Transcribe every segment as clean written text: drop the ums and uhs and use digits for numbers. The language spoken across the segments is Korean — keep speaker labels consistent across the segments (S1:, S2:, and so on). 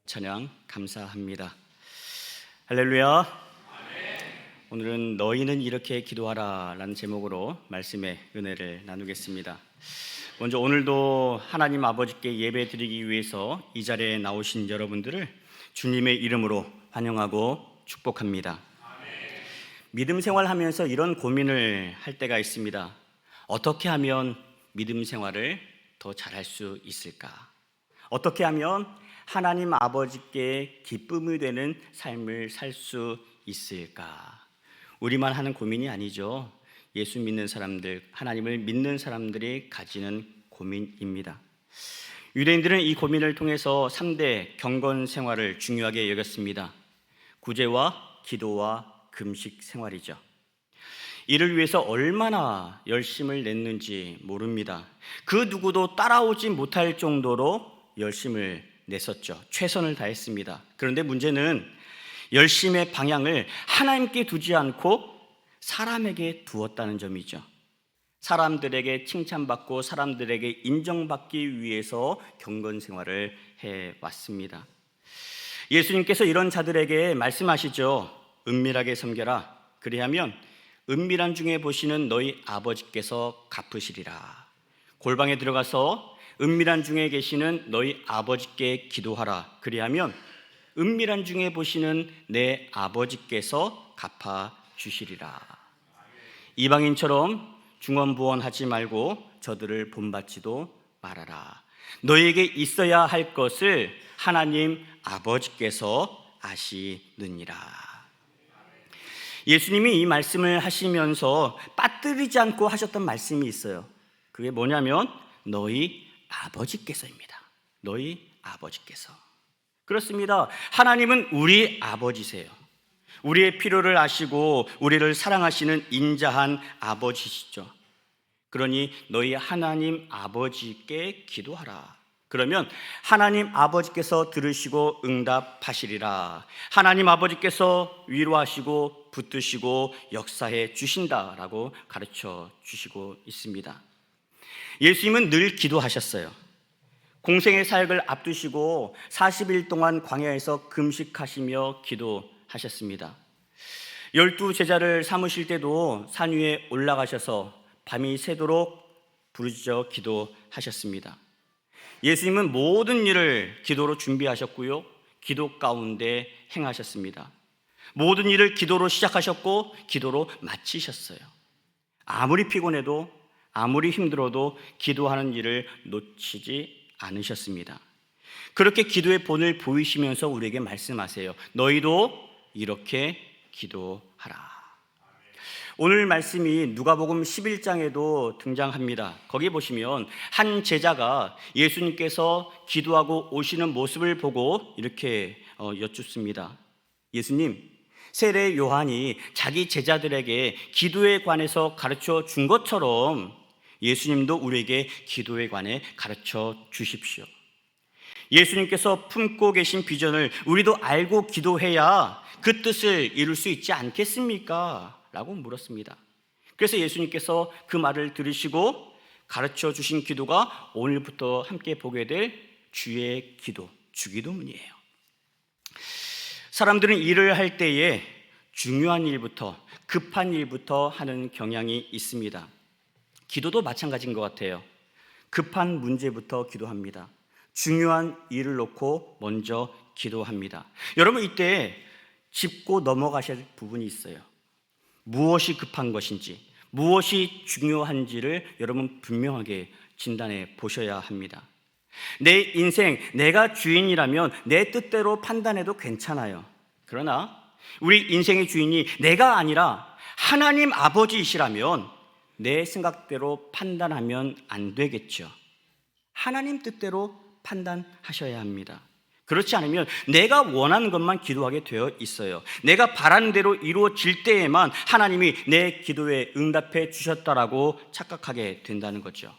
S1: 찬양 감사합니다. 할렐루야. 오늘은 너희는 이렇게 기도하라 라는 제목으로 말씀의 은혜를 나누겠습니다. 먼저 오늘도 하나님 아버지께 예배 드리기 위해서 이 자리에 나오신 여러분들을 주님의 이름으로 환영하고 축복합니다. 믿음 생활하면서 이런 고민을 할 때가 있습니다. 어떻게 하면 믿음 생활을 더 잘할 수 있을까? 어떻게 하면 하나님 아버지께 기쁨이 되는 삶을 살 수 있을까? 우리만 하는 고민이 아니죠. 예수 믿는 사람들, 하나님을 믿는 사람들이 가지는 고민입니다. 유대인들은 이 고민을 통해서 3대 경건 생활을 중요하게 여겼습니다. 구제와 기도와 금식 생활이죠. 이를 위해서 얼마나 열심을 냈는지 모릅니다. 그 누구도 따라오지 못할 정도로 열심을 냈었죠. 최선을 다했습니다. 그런데 문제는 열심의 방향을 하나님께 두지 않고 사람에게 두었다는 점이죠. 사람들에게 칭찬받고 사람들에게 인정받기 위해서 경건 생활을 해왔습니다. 예수님께서 이런 자들에게 말씀하시죠. 은밀하게 섬겨라. 그리하면 은밀한 중에 보시는 너희 아버지께서 갚으시리라. 골방에 들어가서 은밀한 중에 계시는 너희 아버지께 기도하라. 그리하면 은밀한 중에 보시는 내 아버지께서 갚아주시리라. 이방인처럼 중언부언하지 말고 저들을 본받지도 말아라. 너에게 있어야 할 것을 하나님 아버지께서 아시느니라. 예수님이 이 말씀을 하시면서 빠뜨리지 않고 하셨던 말씀이 있어요. 그게 뭐냐면 너희 아버지께서입니다. 너희 아버지께서. 그렇습니다. 하나님은 우리 아버지세요. 우리의 필요를 아시고 우리를 사랑하시는 인자한 아버지시죠. 그러니 너희 하나님 아버지께 기도하라. 그러면 하나님 아버지께서 들으시고 응답하시리라. 하나님 아버지께서 위로하시고 붙드시고 역사해 주신다라고 가르쳐 주시고 있습니다. 예수님은 늘 기도하셨어요. 공생의 사역을 앞두시고 40일 동안 광야에서 금식하시며 기도하셨습니다. 12제자를 삼으실 때도 산 위에 올라가셔서 밤이 새도록 부르짖어 기도하셨습니다. 예수님은 모든 일을 기도로 준비하셨고요, 기도 가운데 행하셨습니다. 모든 일을 기도로 시작하셨고 기도로 마치셨어요. 아무리 피곤해도 아무리 힘들어도 기도하는 일을 놓치지 않으셨습니다. 그렇게 기도의 본을 보이시면서 우리에게 말씀하세요. 너희도 이렇게 기도하라. 오늘 말씀이 누가복음 11장에도 등장합니다. 거기 보시면 한 제자가 예수님께서 기도하고 오시는 모습을 보고 이렇게 여쭙습니다. 예수님, 세례 요한이 자기 제자들에게 기도에 관해서 가르쳐 준 것처럼 예수님도 우리에게 기도에 관해 가르쳐 주십시오. 예수님께서 품고 계신 비전을 우리도 알고 기도해야 그 뜻을 이룰 수 있지 않겠습니까? 라고 물었습니다. 그래서 예수님께서 그 말을 들으시고 가르쳐 주신 기도가 오늘부터 함께 보게 될 주의 기도, 주기도문이에요. 사람들은 일을 할 때에 중요한 일부터, 급한 일부터 하는 경향이 있습니다. 기도도 마찬가지인 것 같아요. 급한 문제부터 기도합니다. 중요한 일을 놓고 먼저 기도합니다. 여러분, 이때 짚고 넘어가셔야 할 부분이 있어요. 무엇이 급한 것인지, 무엇이 중요한지를 여러분 분명하게 진단해 보셔야 합니다. 내 인생, 내가 주인이라면 내 뜻대로 판단해도 괜찮아요. 그러나 우리 인생의 주인이 내가 아니라 하나님 아버지이시라면 내 생각대로 판단하면 안 되겠죠. 하나님 뜻대로 판단하셔야 합니다. 그렇지 않으면 내가 원하는 것만 기도하게 되어 있어요. 내가 바라는 대로 이루어질 때에만 하나님이 내 기도에 응답해 주셨다라고 착각하게 된다는 거죠.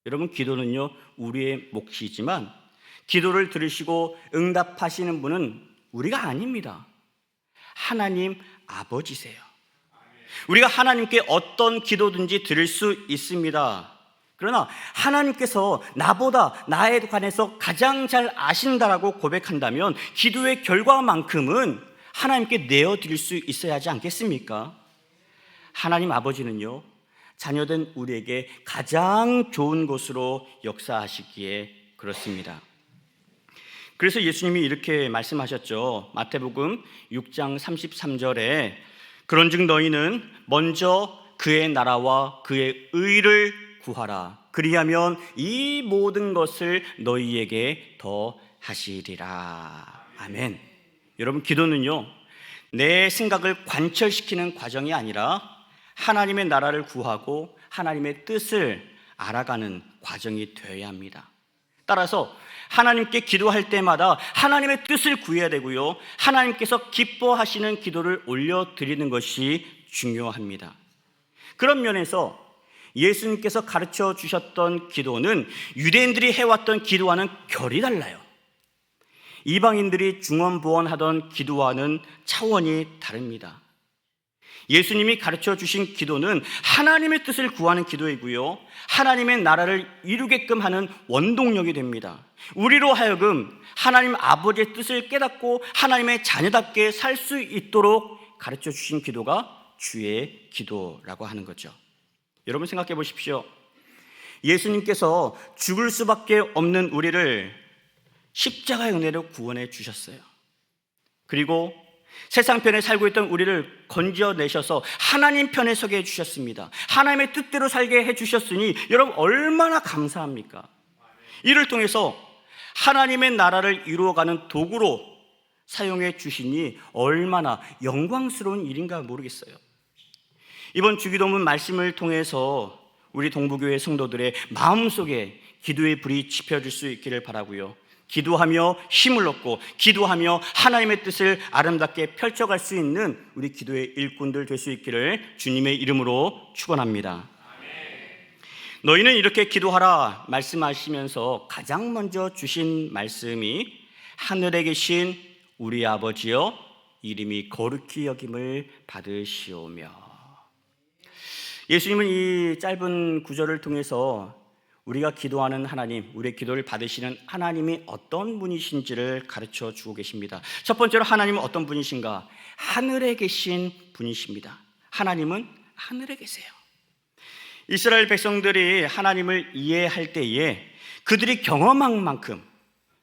S1: 여러분, 기도는요, 우리의 몫이지만 기도를 들으시고 응답하시는 분은 우리가 아닙니다. 하나님 아버지세요. 우리가 하나님께 어떤 기도든지 드릴 수 있습니다. 그러나 하나님께서 나보다 나에 관해서 가장 잘 아신다라고 고백한다면 기도의 결과만큼은 하나님께 내어드릴 수 있어야 하지 않겠습니까? 하나님 아버지는요, 자녀된 우리에게 가장 좋은 것으로 역사하시기에 그렇습니다. 그래서 예수님이 이렇게 말씀하셨죠. 마태복음 6장 33절에 그런즉 너희는 먼저 그의 나라와 그의 의를 구하라. 그리하면 이 모든 것을 너희에게 더하시리라. 아멘. 여러분, 기도는요, 내 생각을 관철시키는 과정이 아니라 하나님의 나라를 구하고 하나님의 뜻을 알아가는 과정이 되어야 합니다. 따라서 하나님께 기도할 때마다 하나님의 뜻을 구해야 되고요, 하나님께서 기뻐하시는 기도를 올려드리는 것이 중요합니다. 그런 면에서 예수님께서 가르쳐 주셨던 기도는 유대인들이 해왔던 기도와는 결이 달라요. 이방인들이 중언부언하던 기도와는 차원이 다릅니다. 예수님이 가르쳐 주신 기도는 하나님의 뜻을 구하는 기도이고요, 하나님의 나라를 이루게끔 하는 원동력이 됩니다. 우리로 하여금 하나님 아버지의 뜻을 깨닫고 하나님의 자녀답게 살 수 있도록 가르쳐 주신 기도가 주의 기도라고 하는 거죠. 여러분, 생각해 보십시오. 예수님께서 죽을 수밖에 없는 우리를 십자가의 은혜로 구원해 주셨어요. 그리고 세상 편에 살고 있던 우리를 건져내셔서 하나님 편에 서게 해주셨습니다. 하나님의 뜻대로 살게 해주셨으니 여러분, 얼마나 감사합니까? 이를 통해서 하나님의 나라를 이루어가는 도구로 사용해 주시니 얼마나 영광스러운 일인가 모르겠어요. 이번 주기도문 말씀을 통해서 우리 동부교회 성도들의 마음속에 기도의 불이 지펴질 수 있기를 바라고요, 기도하며 힘을 얻고 기도하며 하나님의 뜻을 아름답게 펼쳐갈 수 있는 우리 기도의 일꾼들 될 수 있기를 주님의 이름으로 축원합니다. 너희는 이렇게 기도하라 말씀하시면서 가장 먼저 주신 말씀이 하늘에 계신 우리 아버지여 이름이 거룩히 여김을 받으시오며. 예수님은 이 짧은 구절을 통해서 우리가 기도하는 하나님, 우리의 기도를 받으시는 하나님이 어떤 분이신지를 가르쳐 주고 계십니다. 첫 번째로 하나님은 어떤 분이신가? 하늘에 계신 분이십니다. 하나님은 하늘에 계세요. 이스라엘 백성들이 하나님을 이해할 때에 그들이 경험한 만큼,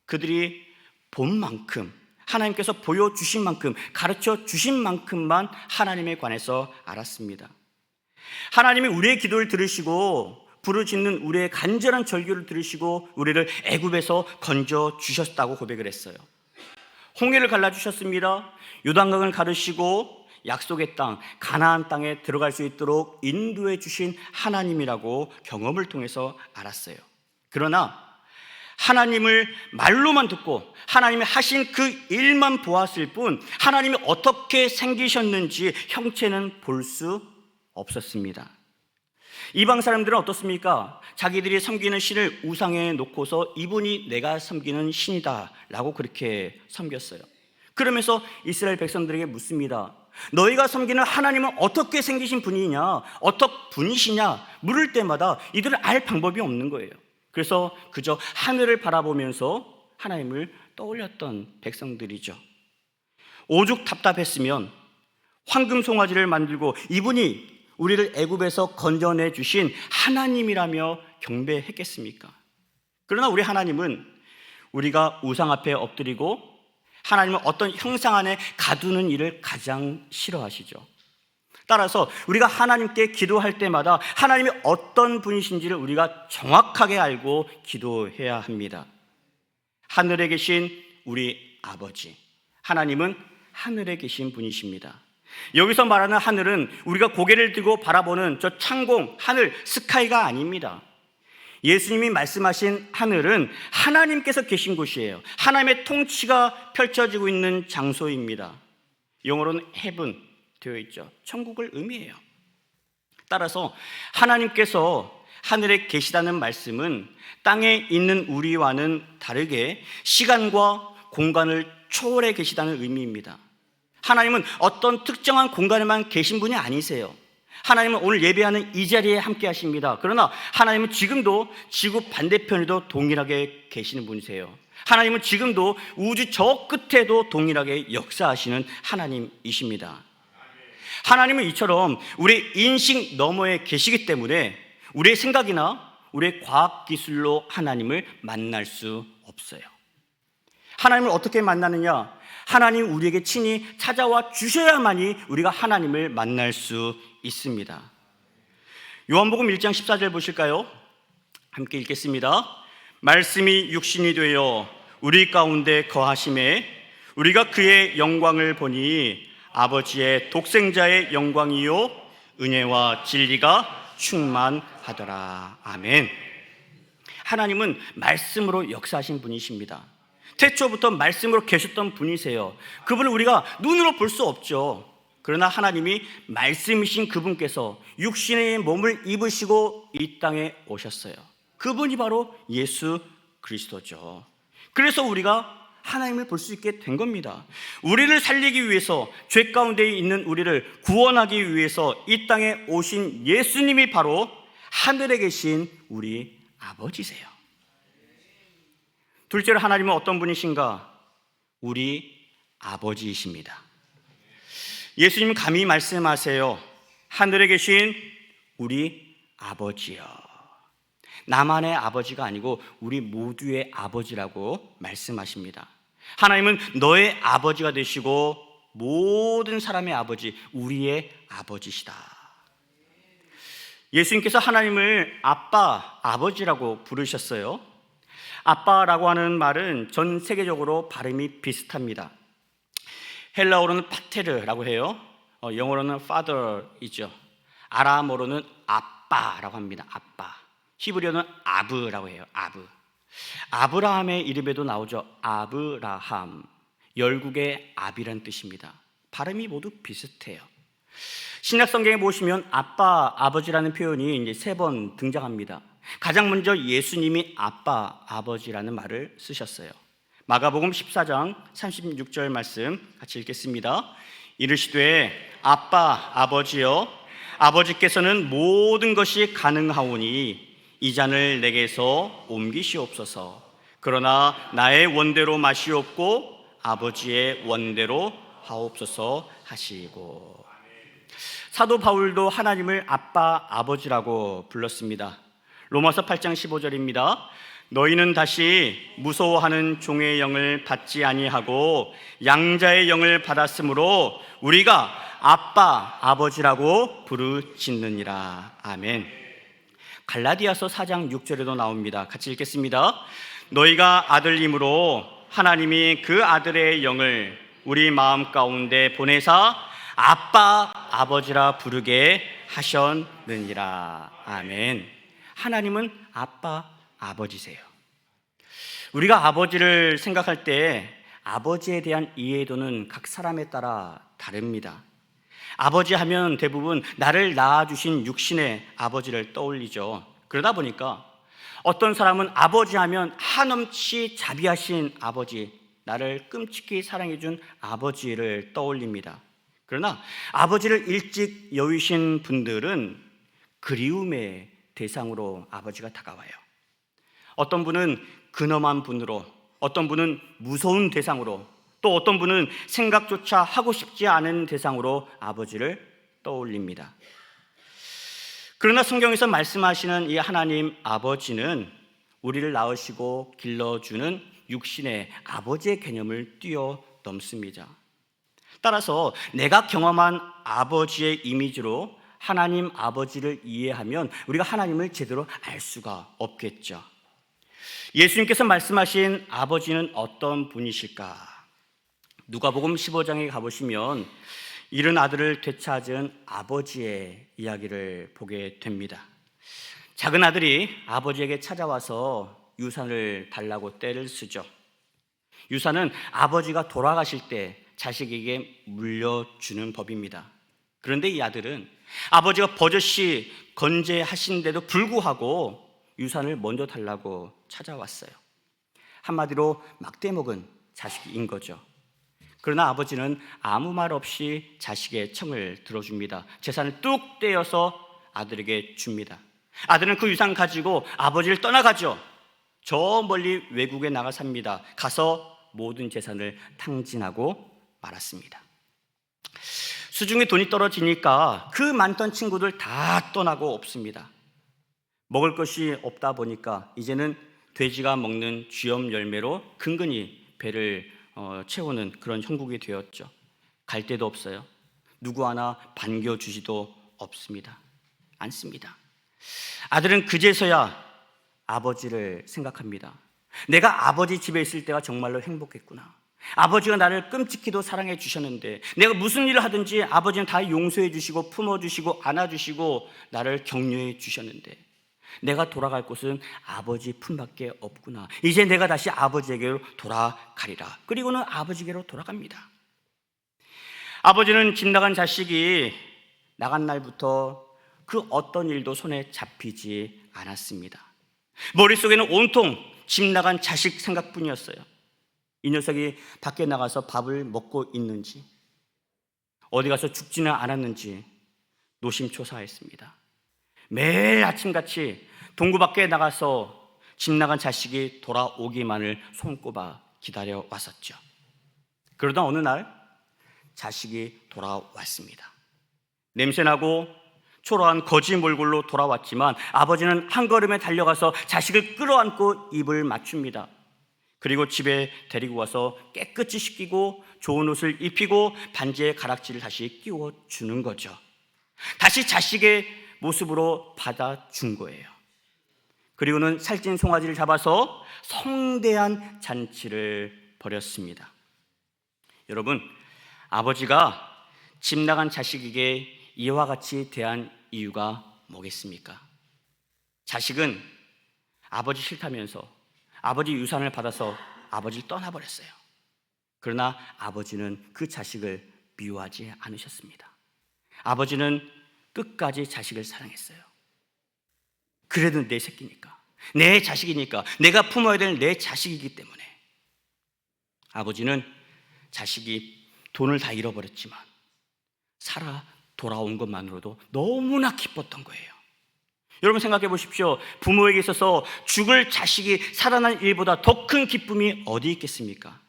S1: 그들이 본 만큼, 하나님께서 보여주신 만큼, 가르쳐 주신 만큼만 하나님에 관해서 알았습니다. 하나님이 우리의 기도를 들으시고 부르짖는 우리의 간절한 절규를 들으시고 우리를 애굽에서 건져 주셨다고 고백을 했어요. 홍해를 갈라주셨습니다. 요단강을 가르시고 약속의 땅, 가나안 땅에 들어갈 수 있도록 인도해 주신 하나님이라고 경험을 통해서 알았어요. 그러나 하나님을 말로만 듣고 하나님이 하신 그 일만 보았을 뿐 하나님이 어떻게 생기셨는지 형체는 볼 수 없었습니다. 이방 사람들은 어떻습니까? 자기들이 섬기는 신을 우상에 놓고서 이분이 내가 섬기는 신이다 라고 그렇게 섬겼어요. 그러면서 이스라엘 백성들에게 묻습니다. 너희가 섬기는 하나님은 어떻게 생기신 분이냐, 어떤 분이시냐 물을 때마다 이들은 알 방법이 없는 거예요. 그래서 그저 하늘을 바라보면서 하나님을 떠올렸던 백성들이죠. 오죽 답답했으면 황금 송아지를 만들고 이분이 우리를 애굽에서 건져내 주신 하나님이라며 경배했겠습니까? 그러나 우리 하나님은 우리가 우상 앞에 엎드리고 하나님은 어떤 형상 안에 가두는 일을 가장 싫어하시죠. 따라서 우리가 하나님께 기도할 때마다 하나님이 어떤 분이신지를 우리가 정확하게 알고 기도해야 합니다. 하늘에 계신 우리 아버지, 하나님은 하늘에 계신 분이십니다. 여기서 말하는 하늘은 우리가 고개를 들고 바라보는 저 창공, 하늘, 스카이가 아닙니다. 예수님이 말씀하신 하늘은 하나님께서 계신 곳이에요. 하나님의 통치가 펼쳐지고 있는 장소입니다. 영어로는 heaven 되어 있죠. 천국을 의미해요. 따라서 하나님께서 하늘에 계시다는 말씀은 땅에 있는 우리와는 다르게 시간과 공간을 초월해 계시다는 의미입니다. 하나님은 어떤 특정한 공간에만 계신 분이 아니세요. 하나님은 오늘 예배하는 이 자리에 함께 하십니다. 그러나 하나님은 지금도 지구 반대편에도 동일하게 계시는 분이세요. 하나님은 지금도 우주 저 끝에도 동일하게 역사하시는 하나님이십니다. 하나님은 이처럼 우리 인식 너머에 계시기 때문에 우리의 생각이나 우리의 과학기술로 하나님을 만날 수 없어요. 하나님을 어떻게 만나느냐? 하나님 우리에게 친히 찾아와 주셔야만이 우리가 하나님을 만날 수 있습니다. 요한복음 1장 14절 보실까요? 함께 읽겠습니다. 말씀이 육신이 되어 우리 가운데 거하심에 우리가 그의 영광을 보니 아버지의 독생자의 영광이요 은혜와 진리가 충만하더라. 아멘. 하나님은 말씀으로 역사하신 분이십니다. 태초부터 말씀으로 계셨던 분이세요. 그분을 우리가 눈으로 볼 수 없죠. 그러나 하나님이 말씀이신 그분께서 육신의 몸을 입으시고 이 땅에 오셨어요. 그분이 바로 예수 그리스도죠. 그래서 우리가 하나님을 볼 수 있게 된 겁니다. 우리를 살리기 위해서, 죄 가운데 있는 우리를 구원하기 위해서 이 땅에 오신 예수님이 바로 하늘에 계신 우리 아버지세요. 둘째로 하나님은 어떤 분이신가? 우리 아버지이십니다. 예수님 감히 말씀하세요. 하늘에 계신 우리 아버지요. 나만의 아버지가 아니고 우리 모두의 아버지라고 말씀하십니다. 하나님은 너의 아버지가 되시고 모든 사람의 아버지, 우리의 아버지시다. 예수님께서 하나님을 아빠, 아버지라고 부르셨어요. 아빠라고 하는 말은 전 세계적으로 발음이 비슷합니다. 헬라어로는 파테르라고 해요. 영어로는 father이죠. 아람어로는 아빠라고 합니다. 아빠. 히브리어는 아브라고 해요. 아브. 아브라함의 이름에도 나오죠. 아브라함. 열국의 아비란 뜻입니다. 발음이 모두 비슷해요. 신약 성경에 보시면 아빠, 아버지라는 표현이 이제 3번 등장합니다. 가장 먼저 예수님이 아빠, 아버지라는 말을 쓰셨어요. 마가복음 14장 36절 말씀 같이 읽겠습니다. 이르시되 아빠, 아버지여, 아버지께서는 모든 것이 가능하오니 이 잔을 내게서 옮기시옵소서. 그러나 나의 원대로 마시옵고 아버지의 원대로 하옵소서 하시고. 사도 바울도 하나님을 아빠, 아버지라고 불렀습니다. 로마서 8장 15절입니다. 너희는 다시 무서워하는 종의 영을 받지 아니하고 양자의 영을 받았으므로 우리가 아빠, 아버지라고 부르짖느니라. 아멘. 갈라디아서 4장 6절에도 나옵니다. 같이 읽겠습니다. 너희가 아들임으로 하나님이 그 아들의 영을 우리 마음 가운데 보내사 아빠, 아버지라 부르게 하셨느니라. 아멘. 하나님은 아빠, 아버지세요. 우리가 아버지를 생각할 때 아버지에 대한 이해도는 각 사람에 따라 다릅니다. 아버지 하면 대부분 나를 낳아주신 육신의 아버지를 떠올리죠. 그러다 보니까 어떤 사람은 아버지 하면 한없이 자비하신 아버지, 나를 끔찍히 사랑해준 아버지를 떠올립니다. 그러나 아버지를 일찍 여위신 분들은 그리움의 대상으로 아버지가 다가와요. 어떤 분은 근엄한 분으로, 어떤 분은 무서운 대상으로, 또 어떤 분은 생각조차 하고 싶지 않은 대상으로 아버지를 떠올립니다. 그러나 성경에서 말씀하시는 이 하나님 아버지는 우리를 낳으시고 길러주는 육신의 아버지의 개념을 뛰어넘습니다. 따라서 내가 경험한 아버지의 이미지로 하나님 아버지를 이해하면 우리가 하나님을 제대로 알 수가 없겠죠. 예수님께서 말씀하신 아버지는 어떤 분이실까? 누가복음 15장에 가보시면 잃은 아들을 되찾은 아버지의 이야기를 보게 됩니다. 작은 아들이 아버지에게 찾아와서 유산을 달라고 떼를 쓰죠. 유산은 아버지가 돌아가실 때 자식에게 물려주는 법입니다. 그런데 이 아들은 아버지가 버젓이 건재하신데도 불구하고 유산을 먼저 달라고 찾아왔어요. 한마디로 막대먹은 자식인 거죠. 그러나 아버지는 아무 말 없이 자식의 청을 들어줍니다. 재산을 뚝 떼어서 아들에게 줍니다. 아들은 그 유산 가지고 아버지를 떠나가죠. 저 멀리 외국에 나가 삽니다. 가서 모든 재산을 탕진하고 말았습니다. 수중에 돈이 떨어지니까 그 많던 친구들 다 떠나고 없습니다. 먹을 것이 없다 보니까 이제는 돼지가 먹는 쥐엄 열매로 근근히 배를 채우는 그런 형국이 되었죠. 갈 데도 없어요. 누구 하나 반겨주지도 없습니다. 않습니다. 아들은 그제서야 아버지를 생각합니다. 내가 아버지 집에 있을 때가 정말로 행복했구나. 아버지가 나를 끔찍히도 사랑해 주셨는데, 내가 무슨 일을 하든지 아버지는 다 용서해 주시고 품어주시고 안아주시고 나를 격려해 주셨는데, 내가 돌아갈 곳은 아버지 품밖에 없구나. 이제 내가 다시 아버지에게로 돌아가리라. 그리고는 아버지에게로 돌아갑니다. 아버지는 집 나간 자식이 나간 날부터 그 어떤 일도 손에 잡히지 않았습니다. 머릿속에는 온통 집 나간 자식 생각뿐이었어요. 이 녀석이 밖에 나가서 밥을 먹고 있는지, 어디 가서 죽지는 않았는지 노심초사했습니다. 매일 아침같이 동구 밖에 나가서 집 나간 자식이 돌아오기만을 손꼽아 기다려 왔었죠. 그러다 어느 날 자식이 돌아왔습니다. 냄새나고 초라한 거지 몰골로 돌아왔지만 아버지는 한 걸음에 달려가서 자식을 끌어안고 입을 맞춥니다. 그리고 집에 데리고 와서 깨끗이 씻기고 좋은 옷을 입히고 반지에 가락지를 다시 끼워주는 거죠. 다시 자식의 모습으로 받아준 거예요. 그리고는 살찐 송아지를 잡아서 성대한 잔치를 벌였습니다. 여러분, 아버지가 집 나간 자식에게 이와 같이 대한 이유가 뭐겠습니까? 자식은 아버지 싫다면서 아버지 유산을 받아서 아버지를 떠나버렸어요. 그러나 아버지는 그 자식을 미워하지 않으셨습니다. 아버지는 끝까지 자식을 사랑했어요. 그래도 내 새끼니까, 내 자식이니까, 내가 품어야 될 내 자식이기 때문에. 아버지는 자식이 돈을 다 잃어버렸지만 살아 돌아온 것만으로도 너무나 기뻤던 거예요. 여러분 생각해 보십시오. 부모에게 있어서 죽을 자식이 살아난 일보다 더 큰 기쁨이 어디 있겠습니까?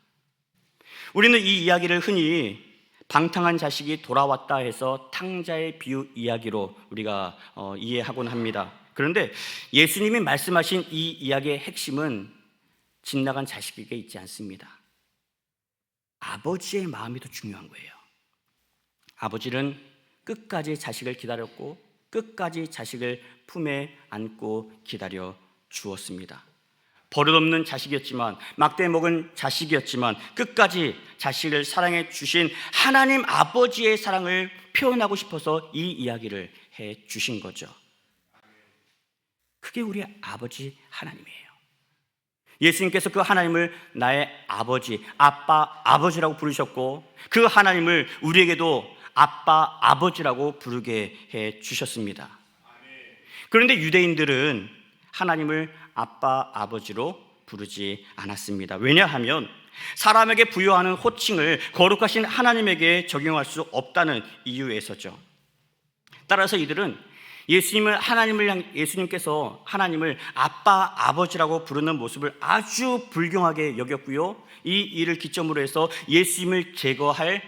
S1: 우리는 이 이야기를 흔히 방탕한 자식이 돌아왔다 해서 탕자의 비유 이야기로 우리가 이해하곤 합니다. 그런데 예수님이 말씀하신 이 이야기의 핵심은 집 나간 자식에게 있지 않습니다. 아버지의 마음이 더 중요한 거예요. 아버지는 끝까지 자식을 기다렸고 끝까지 자식을 품에 안고 기다려 주었습니다. 버릇없는 자식이었지만, 막대 먹은 자식이었지만 끝까지 자식을 사랑해 주신 하나님 아버지의 사랑을 표현하고 싶어서 이 이야기를 해 주신 거죠. 그게 우리 아버지 하나님이에요. 예수님께서 그 하나님을 나의 아버지, 아빠, 아버지라고 부르셨고 그 하나님을 우리에게도 아빠, 아버지라고 부르게 해 주셨습니다. 그런데 유대인들은 하나님을 아빠, 아버지로 부르지 않았습니다. 왜냐하면 사람에게 부여하는 호칭을 거룩하신 하나님에게 적용할 수 없다는 이유에서죠. 따라서 이들은 예수님께서 하나님을 아빠, 아버지라고 부르는 모습을 아주 불경하게 여겼고요, 이 일을 기점으로 해서 예수님을 제거할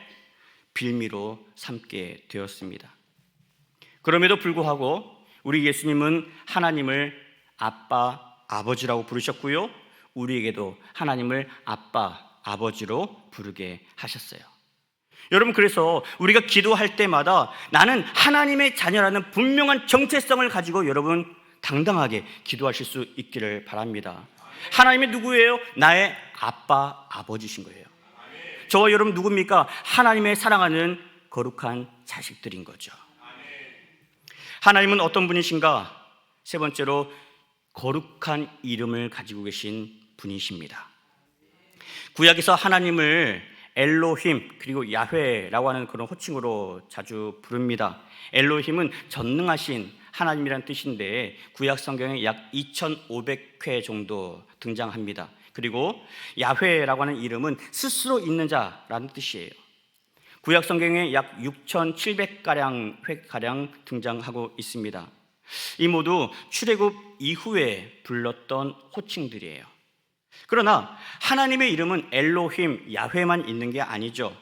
S1: 빌미로 삼게 되었습니다. 그럼에도 불구하고 우리 예수님은 하나님을 아빠, 아버지라고 부르셨고요, 우리에게도 하나님을 아빠, 아버지로 부르게 하셨어요. 여러분, 그래서 우리가 기도할 때마다 나는 하나님의 자녀라는 분명한 정체성을 가지고 여러분 당당하게 기도하실 수 있기를 바랍니다. 하나님이 누구예요? 나의 아빠, 아버지신 거예요. 저와 여러분 누굽니까? 하나님의 사랑하는 거룩한 자식들인 거죠. 하나님은 어떤 분이신가? 세 번째로 거룩한 이름을 가지고 계신 분이십니다. 구약에서 하나님을 엘로힘 그리고 야훼라고 하는 그런 호칭으로 자주 부릅니다. 엘로힘은 전능하신 하나님이라는 뜻인데 구약 성경에 약 2500회 정도 등장합니다. 그리고 야훼라고 하는 이름은 스스로 있는 자라는 뜻이에요. 구약 성경에 약 6,700가량 획가량 등장하고 있습니다. 이 모두 출애굽 이후에 불렀던 호칭들이에요. 그러나 하나님의 이름은 엘로힘, 야훼만 있는 게 아니죠.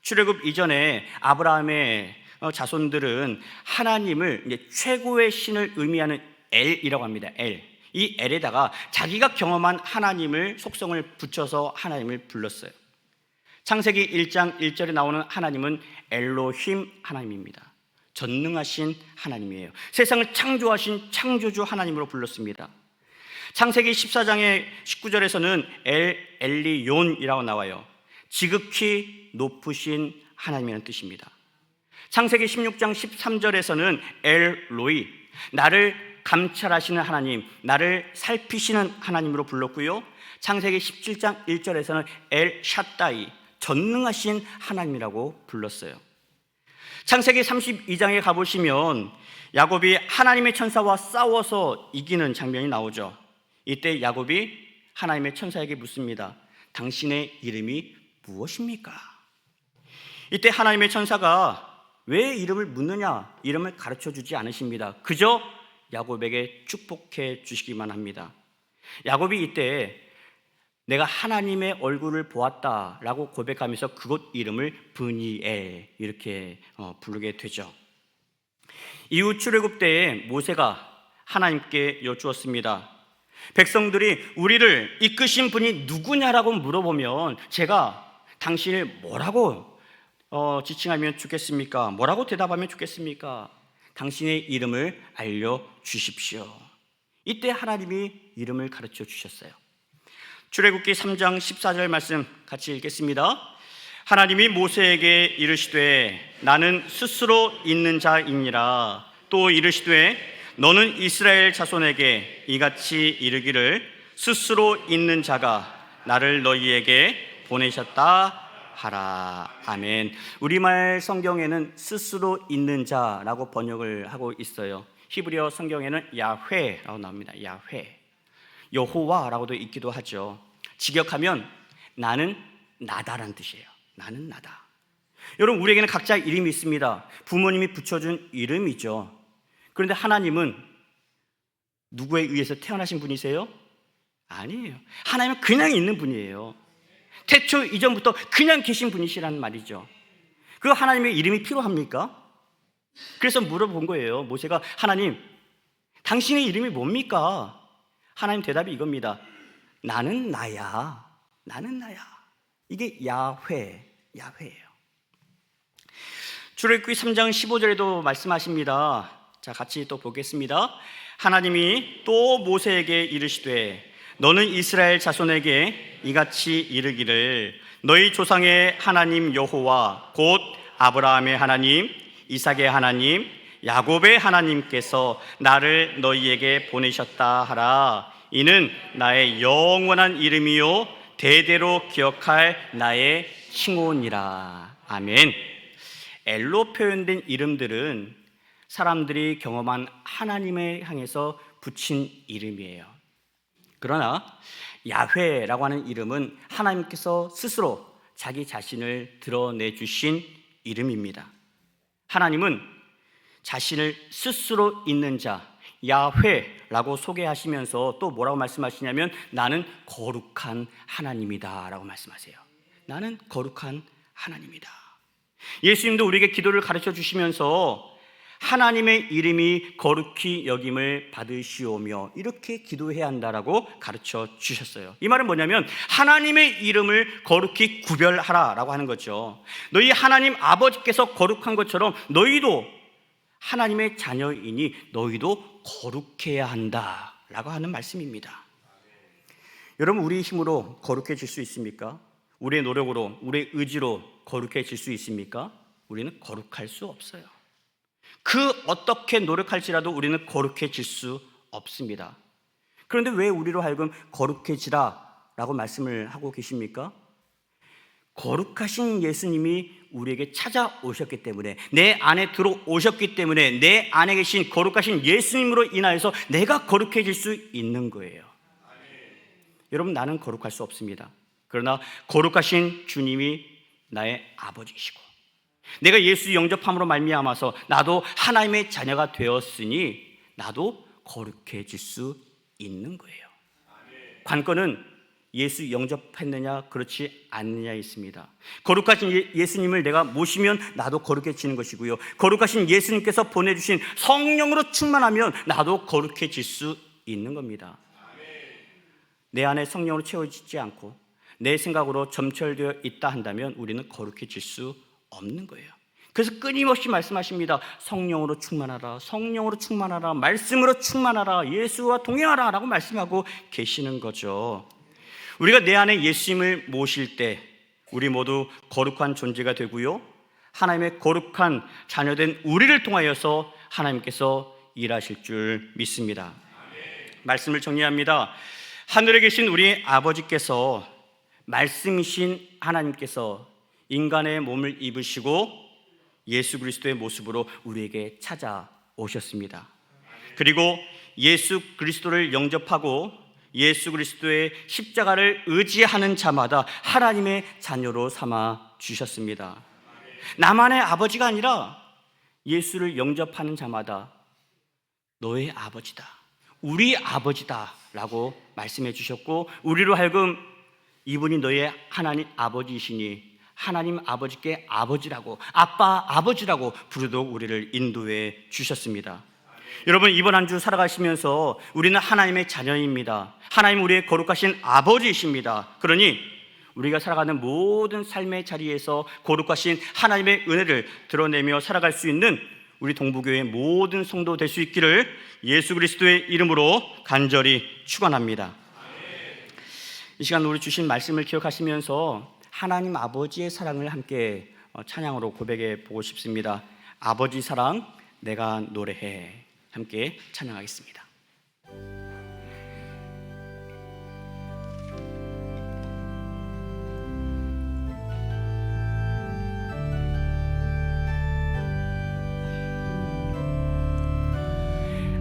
S1: 출애굽 이전에 아브라함의 자손들은 하나님을 이제 최고의 신을 의미하는 엘이라고 합니다. 엘. 이 엘에다가 자기가 경험한 하나님을 속성을 붙여서 하나님을 불렀어요. 창세기 1장 1절에 나오는 하나님은 엘로힘 하나님입니다. 전능하신 하나님이에요. 세상을 창조하신 창조주 하나님으로 불렀습니다. 창세기 14장의 19절에서는 엘리온이라고 나와요. 지극히 높으신 하나님이라는 뜻입니다. 창세기 16장 13절에서는 엘로이, 나를 감찰하시는 하나님, 나를 살피시는 하나님으로 불렀고요. 창세기 17장 1절에서는 엘샤다이, 전능하신 하나님이라고 불렀어요. 창세기 32장에 가보시면 야곱이 하나님의 천사와 싸워서 이기는 장면이 나오죠. 이때 야곱이 하나님의 천사에게 묻습니다. 당신의 이름이 무엇입니까? 이때 하나님의 천사가 왜 이름을 묻느냐, 이름을 가르쳐주지 않으십니다. 그저 야곱에게 축복해 주시기만 합니다. 야곱이 이때 내가 하나님의 얼굴을 보았다라고 고백하면서 그곳 이름을 브니엘 이렇게 부르게 되죠. 이후 출애굽 때에 모세가 하나님께 여쭈었습니다. 백성들이 우리를 이끄신 분이 누구냐라고 물어보면 제가 당신을 뭐라고 지칭하면 좋겠습니까? 뭐라고 대답하면 좋겠습니까? 당신의 이름을 알려주십시오. 이때 하나님이 이름을 가르쳐 주셨어요. 출애굽기 3장 14절 말씀 같이 읽겠습니다. 하나님이 모세에게 이르시되 나는 스스로 있는 자이니라. 또 이르시되 너는 이스라엘 자손에게 이같이 이르기를 스스로 있는 자가 나를 너희에게 보내셨다 하라. 아멘. 우리말 성경에는 스스로 있는 자라고 번역을 하고 있어요. 히브리어 성경에는 야훼라고 나옵니다. 야훼. 여호와라고도 있기도 하죠. 직역하면 나는 나다라는 뜻이에요. 나는 나다. 여러분, 우리에게는 각자 이름이 있습니다. 부모님이 붙여준 이름이죠. 그런데 하나님은 누구에 의해서 태어나신 분이세요? 아니에요. 하나님은 그냥 있는 분이에요. 태초 이전부터 그냥 계신 분이시라는 말이죠. 그 하나님의 이름이 필요합니까? 그래서 물어본 거예요. 모세가 하나님, 당신의 이름이 뭡니까? 하나님 대답이 이겁니다. 나는 나야. 나는 나야. 이게 야훼예요. 출애굽기 3장 15절에도 말씀하십니다. 자, 같이 또 보겠습니다. 하나님이 또 모세에게 이르시되 너는 이스라엘 자손에게 이같이 이르기를 너희 조상의 하나님 여호와 곧 아브라함의 하나님, 이삭의 하나님, 야곱의 하나님께서 나를 너희에게 보내셨다 하라. 이는 나의 영원한 이름이요 대대로 기억할 나의 칭호니라. 아멘. 엘로 표현된 이름들은 사람들이 경험한 하나님을 향해서 붙인 이름이에요. 그러나 야훼라고 하는 이름은 하나님께서 스스로 자기 자신을 드러내 주신 이름입니다. 하나님은 자신을 스스로 있는 자 야훼라고 소개하시면서 또 뭐라고 말씀하시냐면 나는 거룩한 하나님이다 라고 말씀하세요. 나는 거룩한 하나님이다. 예수님도 우리에게 기도를 가르쳐 주시면서 하나님의 이름이 거룩히 여김을 받으시오며 이렇게 기도해야 한다라고 가르쳐 주셨어요. 이 말은 뭐냐면 하나님의 이름을 거룩히 구별하라라고 하는 거죠. 너희 하나님 아버지께서 거룩한 것처럼 너희도 하나님의 자녀이니 너희도 거룩해야 한다라고 하는 말씀입니다. 여러분, 우리 힘으로 거룩해질 수 있습니까? 우리의 노력으로, 우리의 의지로 거룩해질 수 있습니까? 우리는 거룩할 수 없어요. 그 어떻게 노력할지라도 우리는 거룩해질 수 없습니다. 그런데 왜 우리로 하여금 거룩해지라 라고 말씀을 하고 계십니까? 거룩하신 예수님이 우리에게 찾아오셨기 때문에, 내 안에 들어오셨기 때문에, 내 안에 계신 거룩하신 예수님으로 인하여서 내가 거룩해질 수 있는 거예요. 여러분, 나는 거룩할 수 없습니다. 그러나 거룩하신 주님이 나의 아버지이시고 내가 예수 영접함으로 말미암아서 나도 하나님의 자녀가 되었으니 나도 거룩해질 수 있는 거예요. 관건은 예수 영접했느냐 그렇지 않느냐에 있습니다. 거룩하신 예수님을 내가 모시면 나도 거룩해지는 것이고요, 거룩하신 예수님께서 보내주신 성령으로 충만하면 나도 거룩해질 수 있는 겁니다. 내 안에 성령으로 채워지지 않고 내 생각으로 점철되어 있다 한다면 우리는 거룩해질 수 없는 거예요. 그래서 끊임없이 말씀하십니다. 성령으로 충만하라, 성령으로 충만하라, 말씀으로 충만하라, 예수와 동행하라 라고 말씀하고 계시는 거죠. 우리가 내 안에 예수님을 모실 때 우리 모두 거룩한 존재가 되고요, 하나님의 거룩한 자녀된 우리를 통하여서 하나님께서 일하실 줄 믿습니다. 말씀을 정리합니다. 하늘에 계신 우리 아버지께서, 말씀이신 하나님께서 인간의 몸을 입으시고 예수 그리스도의 모습으로 우리에게 찾아오셨습니다. 그리고 예수 그리스도를 영접하고 예수 그리스도의 십자가를 의지하는 자마다 하나님의 자녀로 삼아 주셨습니다. 나만의 아버지가 아니라 예수를 영접하는 자마다 너의 아버지다, 우리 아버지다 라고 말씀해 주셨고, 우리로 하여금 이분이 너의 하나님 아버지이시니 하나님 아버지께 아버지라고, 아빠 아버지라고 부르도록 우리를 인도해 주셨습니다. 여러분, 이번 한 주 살아가시면서 우리는 하나님의 자녀입니다. 하나님 우리의 거룩하신 아버지이십니다. 그러니 우리가 살아가는 모든 삶의 자리에서 거룩하신 하나님의 은혜를 드러내며 살아갈 수 있는 우리 동부교회 모든 성도 될 수 있기를 예수 그리스도의 이름으로 간절히 축원합니다. 이 시간 우리 주신 말씀을 기억하시면서 하나님 아버지의 사랑을 함께 찬양으로 고백해 보고 싶습니다. 아버지 사랑 내가 노래해. 함께 찬양하겠습니다.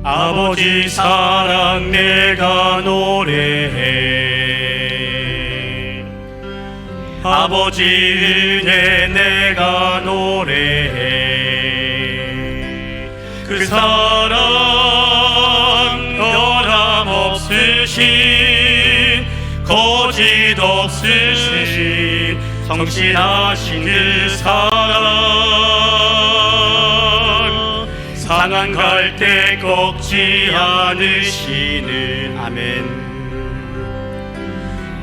S2: 아버지 사랑 내가 노래해, 아버지 은혜 내가 노래해. 그 사랑 변함없으신, 거짓 없으신 성실하신 그 사랑, 상한 갈 때 꺾지 않으시는, 아멘.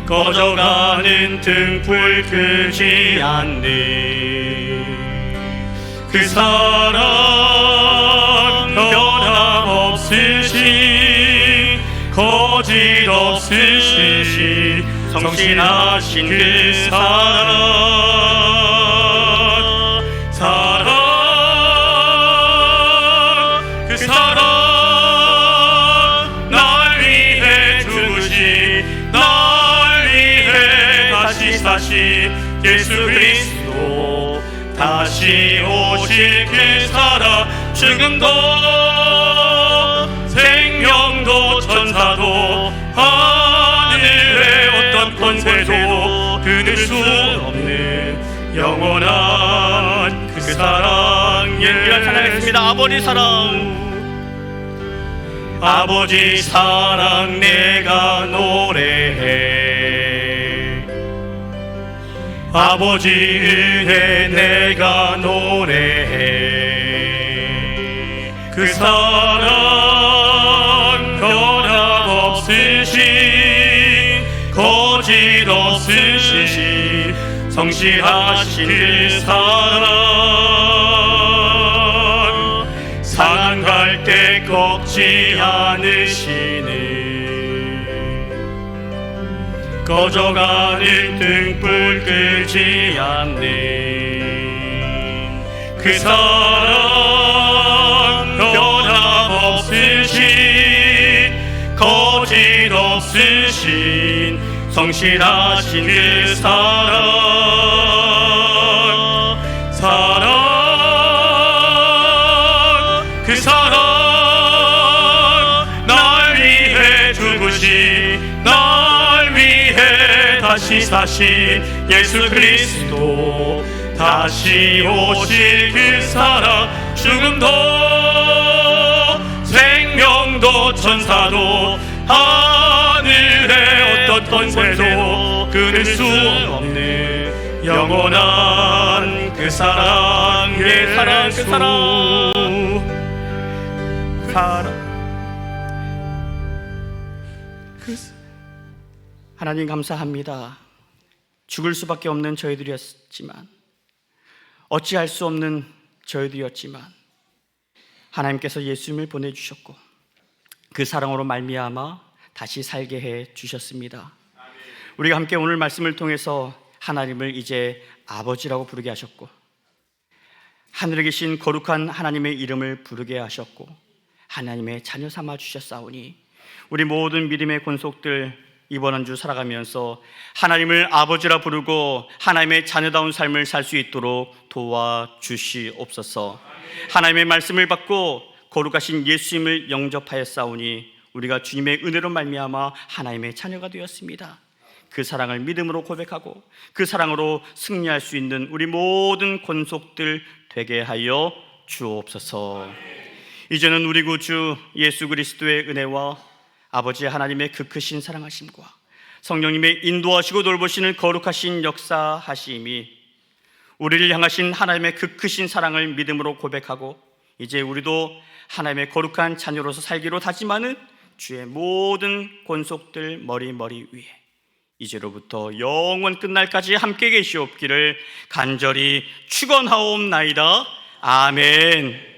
S2: 꺼져가는 등불 끄지 않는 그 사랑, 변함없으신, 거짓 없으신 성실하신 그 사랑, 그 사랑 날 위해 죽으신, 날 위해 다시 사신 예수 그리스도, 다시 오실 그 사랑, 죽음도 생명도 천사도 하늘의 어떤 권세도 끊을 수 없는 영원한 그 사랑.
S1: 예배를 찬양하겠습니다. 아버지 사랑,
S2: 아버지 사랑 내가 노래해, 아버지 은혜 내가 노래해. 그 사랑 변함없으신, 거짓 없으신 성실하신 그 사랑, 상한 갈 때 꺾지 않으시는, 꺼져가는 등불 끄지 않는 그 사랑, 변함없으신, 거짓 없으신 성실하신 그 사랑, 그 사랑 날 위해 죽으신, 날 위해 다시 사신 예수 그리스도, 다시 오실 그 사랑, 죽음도 생명도 천사도 하늘의 어떤 권세도 끊을 수 없는 영원한 그 사랑, 그 사랑, 그 사랑.
S1: 하나님 감사합니다. 죽을 수밖에 없는 저희들이었지만, 어찌할 수 없는 저희들이었지만 하나님께서 예수님을 보내주셨고 그 사랑으로 말미암아 다시 살게 해 주셨습니다. 우리가 함께 오늘 말씀을 통해서 하나님을 이제 아버지라고 부르게 하셨고, 하늘에 계신 거룩한 하나님의 이름을 부르게 하셨고, 하나님의 자녀 삼아 주셨사오니 우리 모든 믿음의 권속들 이번 한 주 살아가면서 하나님을 아버지라 부르고 하나님의 자녀다운 삶을 살 수 있도록 도와주시옵소서. 하나님의 말씀을 받고 거룩하신 예수님을 영접하였사오니 우리가 주님의 은혜로 말미암아 하나님의 자녀가 되었습니다. 그 사랑을 믿음으로 고백하고 그 사랑으로 승리할 수 있는 우리 모든 권속들 되게 하여 주옵소서. 이제는 우리 구주 예수 그리스도의 은혜와 아버지 하나님의 그 크신 사랑하심과 성령님의 인도하시고 돌보시는 거룩하신 역사하심이 우리를 향하신 하나님의 그 크신 사랑을 믿음으로 고백하고 이제 우리도 하나님의 거룩한 자녀로서 살기로 다짐하는 주의 모든 권속들 머리 위에 이제로부터 영원 끝날까지 함께 계시옵기를 간절히 축원하옵나이다. 아멘.